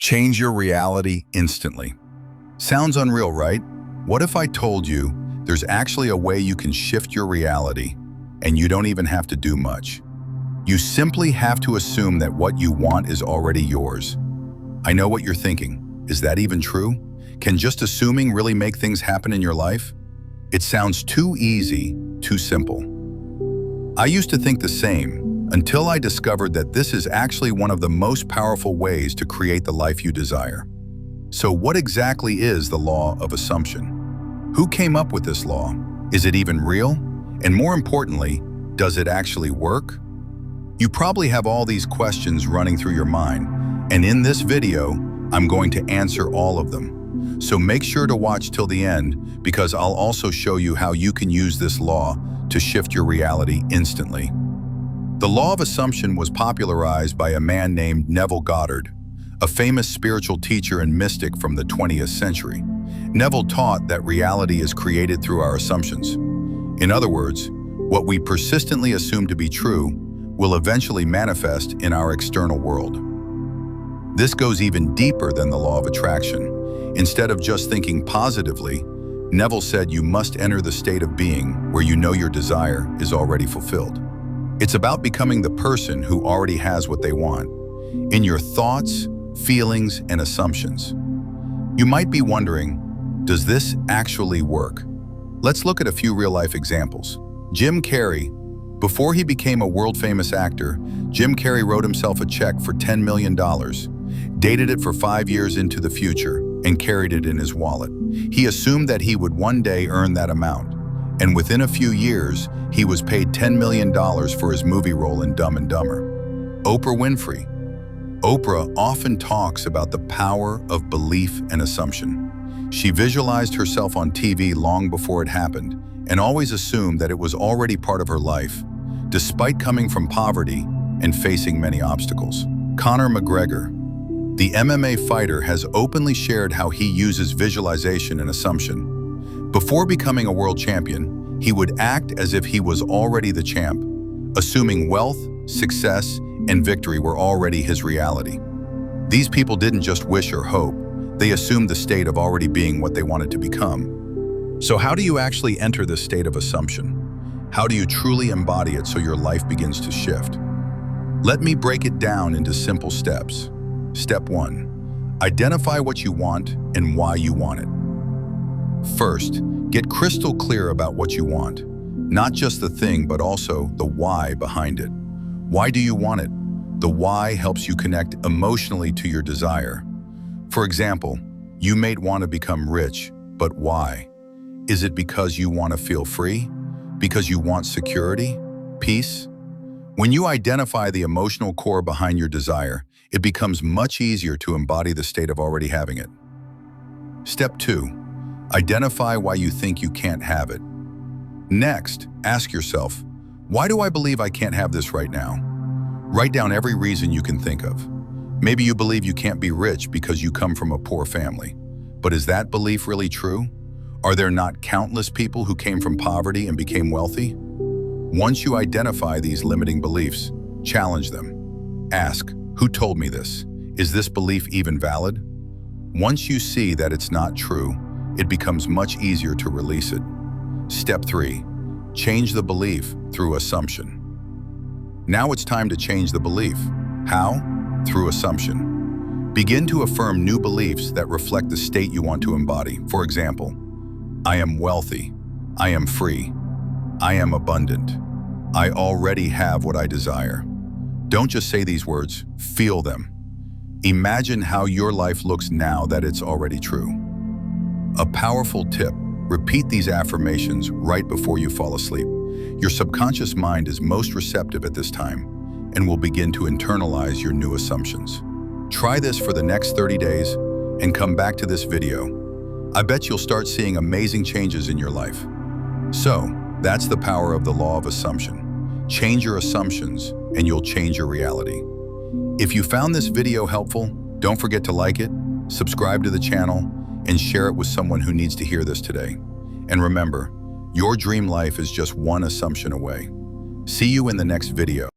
Change your reality instantly. Sounds unreal, right? What if I told you there's actually a way you can shift your reality and you don't even have to do much? You simply have to assume that what you want is already yours. I know what you're thinking. Is that even true? Can just assuming really make things happen in your life? It sounds too easy, too simple. I used to think the same until I discovered that this is actually one of the most powerful ways to create the life you desire. So what exactly is the law of assumption? Who came up with this law? Is it even real? And more importantly, does it actually work? You probably have all these questions running through your mind, and in this video, I'm going to answer all of them. So make sure to watch till the end, because I'll also show you how you can use this law to shift your reality instantly. The law of assumption was popularized by a man named Neville Goddard, a famous spiritual teacher and mystic from the 20th century. Neville taught that reality is created through our assumptions. In other words, what we persistently assume to be true will eventually manifest in our external world. This goes even deeper than the law of attraction. Instead of just thinking positively, Neville said you must enter the state of being where you know your desire is already fulfilled. It's about becoming the person who already has what they want, in your thoughts, feelings, and assumptions. You might be wondering, does this actually work? Let's look at a few real-life examples. Jim Carrey. Before he became a world-famous actor, Jim Carrey wrote himself a check for $10 million, dated it for 5 years into the future, and carried it in his wallet. He assumed that he would one day earn that amount, and within a few years, he was paid $10 million for his movie role in Dumb and Dumber. Oprah Winfrey. Oprah often talks about the power of belief and assumption. She visualized herself on TV long before it happened, and always assumed that it was already part of her life, despite coming from poverty and facing many obstacles. Conor McGregor. The MMA fighter has openly shared how he uses visualization and assumption. Before becoming a world champion, he would act as if he was already the champ, assuming wealth, success, and victory were already his reality. These people didn't just wish or hope, they assumed the state of already being what they wanted to become. So how do you actually enter this state of assumption? How do you truly embody it so your life begins to shift? Let me break it down into simple steps. Step 1. Identify what you want and why you want it. First, get crystal clear about what you want. Not just the thing, but also the why behind it. Why do you want it? The why helps you connect emotionally to your desire. For example, you may want to become rich, but why? Is it because you want to feel free? Because you want security? Peace? When you identify the emotional core behind your desire, it becomes much easier to embody the state of already having it. Step 2. Identify why you think you can't have it. Next, ask yourself, why do I believe I can't have this right now? Write down every reason you can think of. Maybe you believe you can't be rich because you come from a poor family. But is that belief really true? Are there not countless people who came from poverty and became wealthy? Once you identify these limiting beliefs, challenge them. Ask, who told me this? Is this belief even valid? Once you see that it's not true, it becomes much easier to release it. Step 3. Change the belief through assumption. Now it's time to change the belief. How? Through assumption. Begin to affirm new beliefs that reflect the state you want to embody. For example, I am wealthy. I am free. I am abundant. I already have what I desire. Don't just say these words, feel them. Imagine how your life looks now that it's already true. A powerful tip, repeat these affirmations right before you fall asleep. Your subconscious mind is most receptive at this time and will begin to internalize your new assumptions. Try this for the next 30 days and come back to this video. I bet you'll start seeing amazing changes in your life. So, that's the power of the law of assumption. Change your assumptions and you'll change your reality. If you found this video helpful, don't forget to like it, subscribe to the channel, and share it with someone who needs to hear this today. And remember, your dream life is just one assumption away. See you in the next video.